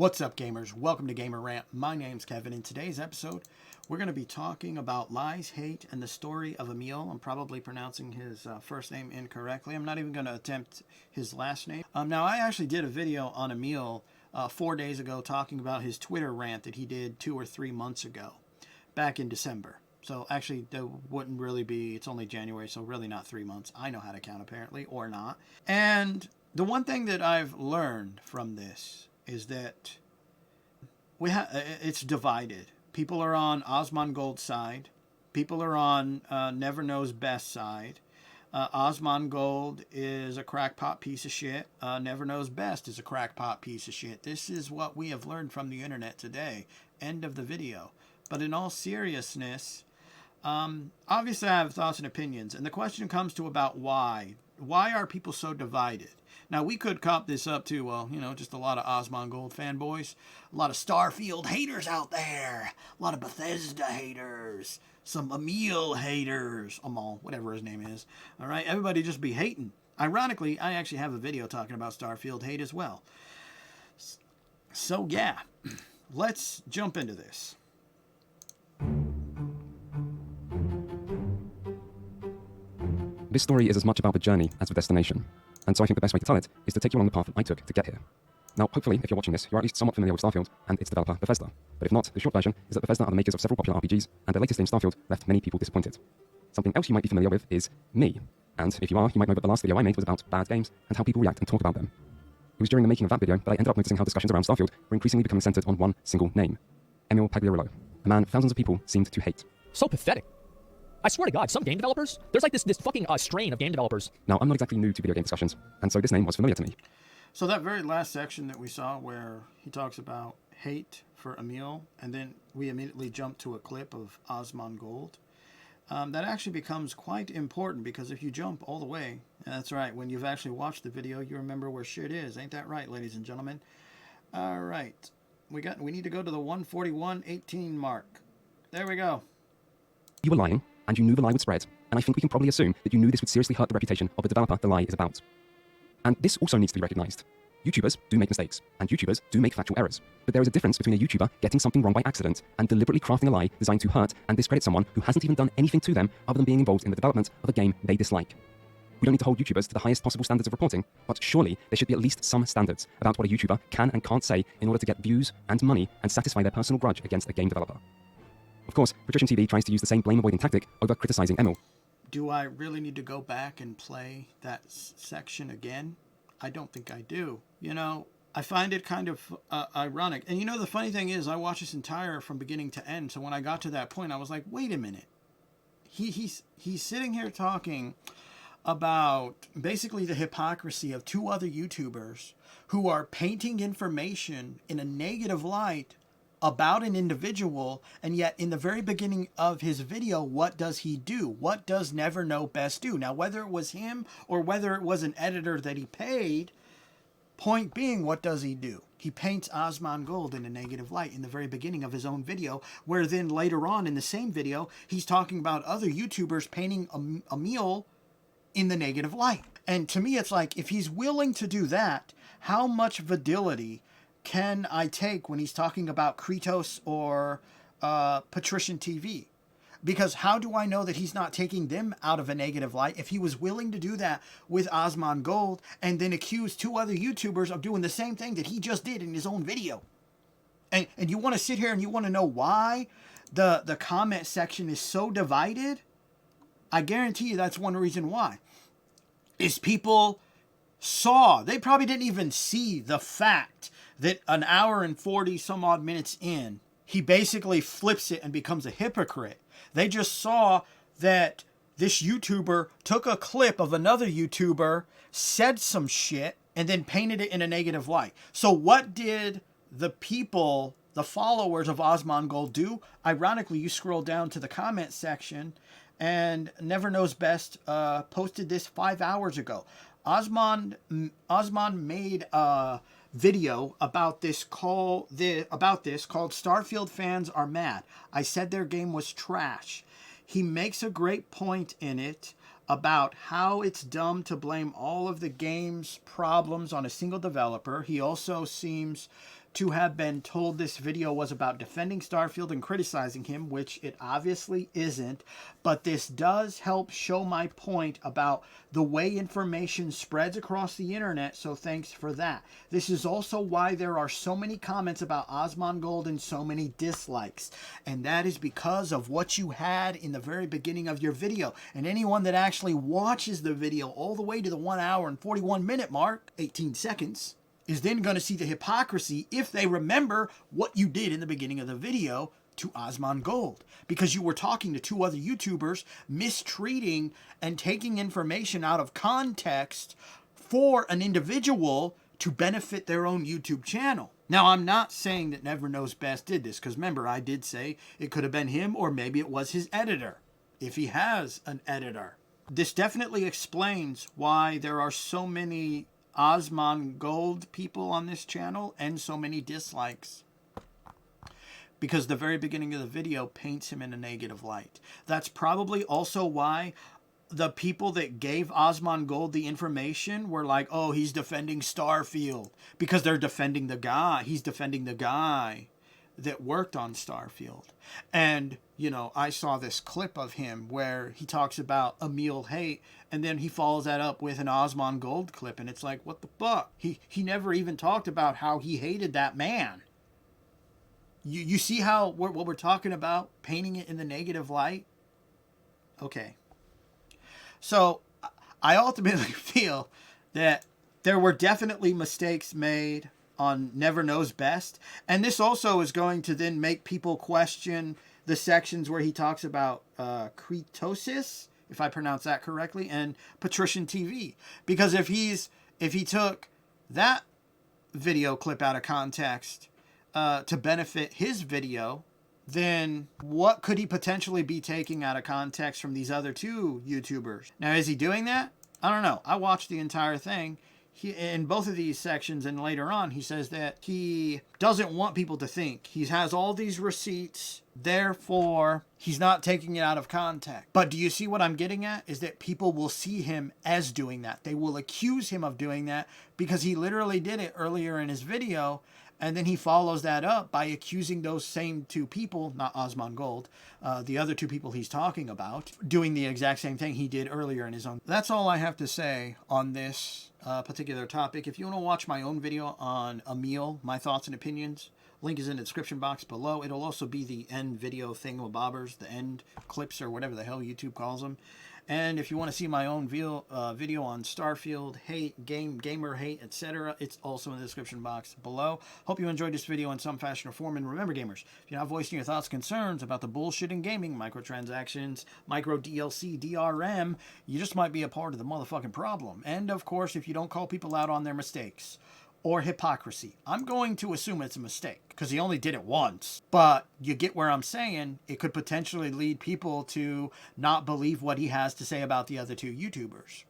What's up, gamers? Welcome to Gamer Rant. My name's Kevin. In today's episode, we're going to be talking about lies, hate, and the story of Emil. I'm probably pronouncing his first name incorrectly. I'm not even going to attempt his last name. Now, I actually did a video on Emil 4 days ago talking about his Twitter rant that he did 2 or 3 months ago, back in December. So actually, that wouldn't really be, it's only January, so really not 3 months. I know how to count, apparently, or not. And the one thing that I've learned from this is that it's divided. People are on Asmongold's side. People are on Never Knows Best side. Asmongold is a crackpot piece of shit. Never Knows Best is a crackpot piece of shit. This is what we have learned from the internet today. End of the video. But in all seriousness, obviously I have thoughts and opinions. And the question comes to about why. Why are people so divided? Now, we could cop this up to, well, you know, just a lot of Asmongold fanboys, a lot of Starfield haters out there, a lot of Bethesda haters, some Emil haters, Emil, whatever his name is. All right, everybody just be hating. Ironically, I actually have a video talking about Starfield hate as well. So, yeah, let's jump into this. This story is as much about the journey as the destination, and so I think the best way to tell it is to take you along the path that I took to get here. Now, hopefully, if you're watching this, you're at least somewhat familiar with Starfield and its developer, Bethesda. But if not, the short version is that Bethesda are the makers of several popular RPGs, and their latest game, Starfield, left many people disappointed. Something else you might be familiar with is me, and if you are, you might know that the last video I made was about bad games and how people react and talk about them. It was during the making of that video that I ended up noticing how discussions around Starfield were increasingly becoming centered on one single name, Emil, a man thousands of people seemed to hate. So pathetic. I swear to God, some game developers, there's like this fucking strain of game developers. Now, I'm not exactly new to video game discussions, and so this name was familiar to me. So that very last section that we saw where he talks about hate for Emil, and then we immediately jump to a clip of Asmongold, that actually becomes quite important, because if you jump all the way, and that's right, when you've actually watched the video, you remember where shit is. Ain't that right, ladies and gentlemen? All right. We need to go to the 141:18 mark. There we go. You were lying, and you knew the lie would spread, and I think we can probably assume that you knew this would seriously hurt the reputation of the developer the lie is about. And this also needs to be recognized. YouTubers do make mistakes, and YouTubers do make factual errors. But there is a difference between a YouTuber getting something wrong by accident and deliberately crafting a lie designed to hurt and discredit someone who hasn't even done anything to them other than being involved in the development of a game they dislike. We don't need to hold YouTubers to the highest possible standards of reporting, but surely there should be at least some standards about what a YouTuber can and can't say in order to get views and money and satisfy their personal grudge against a game developer. Of course, Patrician TV tries to use the same blame-avoiding tactic over criticizing Emil. Do I really need to go back and play that section again? I don't think I do. You know, I find it kind of ironic. And you know, the funny thing is, I watched this entire from beginning to end. So when I got to that point, I was like, wait a minute. He's sitting here talking about basically the hypocrisy of 2 other YouTubers who are painting information in a negative light about an individual, and yet in the very beginning of his video, what does he do? What does Never Know Best do? Now, whether it was him or whether it was an editor that he paid, point being, what does he do? He paints Asmongold in a negative light in the very beginning of his own video, where then later on in the same video, he's talking about other YouTubers painting Emil in the negative light. And to me, it's like, if he's willing to do that, how much validity can I take when he's talking about Kratos or Patrician TV? Because how do I know that he's not taking them out of a negative light if he was willing to do that with Asmongold and then accuse 2 other YouTubers of doing the same thing that he just did in his own video? And you want to sit here and you want to know why the comment section is so divided? I guarantee you that's one reason why. Is people saw, they probably didn't even see the fact that an hour and 40 some odd minutes in, he basically flips it and becomes a hypocrite. They just saw that this YouTuber took a clip of another YouTuber, said some shit, and then painted it in a negative light. So what did the people, the followers of Asmongold do? Ironically, you scroll down to the comment section, and Never Knows Best posted this 5 hours ago. Osmond made a video about this called Starfield Fans Are Mad. I said their game was trash. He makes a great point in it about how it's dumb to blame all of the game's problems on a single developer. He also seems to have been told this video was about defending Starfield and criticizing him, which it obviously isn't, but this does help show my point about the way information spreads across the internet, so thanks for that. This is also why there are so many comments about Asmongold and so many dislikes, and that is because of what you had in the very beginning of your video. And anyone that actually watches the video all the way to the 1 hour and 41 minute mark, 18 seconds, is then going to see the hypocrisy if they remember what you did in the beginning of the video to Asmongold, because you were talking to two other YouTubers, mistreating and taking information out of context for an individual to benefit their own YouTube channel. Now, I'm not saying that Never Knows Best did this, because remember, I did say it could have been him, or maybe it was his editor, if he has an editor. This definitely explains why there are so many Asmongold people on this channel and so many dislikes, because the very beginning of the video paints him in a negative light. That's probably also why the people that gave Asmongold the information were like, oh, he's defending Starfield, because they're defending the guy. He's defending the guy that worked on Starfield. And, you know, I saw this clip of him where he talks about Emil hate, and then he follows that up with an Asmongold clip, and it's like, what the fuck? He never even talked about how he hated that man. You see how what we're talking about, painting it in the negative light? Okay. So I ultimately feel that there were definitely mistakes made on Never Knows Best. And this also is going to then make people question the sections where he talks about Kretosis, if I pronounce that correctly, and Patrician TV. Because if he took that video clip out of context to benefit his video, then what could he potentially be taking out of context from these other two YouTubers? Now, is he doing that? I don't know. I watched the entire thing. In both of these sections and later on, he says that he doesn't want people to think. He has all these receipts, therefore he's not taking it out of context. But do you see what I'm getting at? Is that people will see him as doing that. They will accuse him of doing that because he literally did it earlier in his video. And then he follows that up by accusing those same two people, not Asmongold, the other two people he's talking about, doing the exact same thing he did earlier in his own. That's all I have to say on this particular topic. If you want to watch my own video on Emil, my thoughts and opinions, link is in the description box below. It'll also be the end video thingamabobbers, the end clips or whatever the hell YouTube calls them. And if you want to see my own video on Starfield, hate, gamer hate, etc., it's also in the description box below. Hope you enjoyed this video in some fashion or form. And remember, gamers, if you're not voicing your thoughts and concerns about the bullshit in gaming, microtransactions, micro DLC, DRM, you just might be a part of the motherfucking problem. And, of course, if you don't call people out on their mistakes or hypocrisy. I'm going to assume it's a mistake because he only did it once. But you get where I'm saying. It could potentially lead people to not believe what he has to say about the other two YouTubers.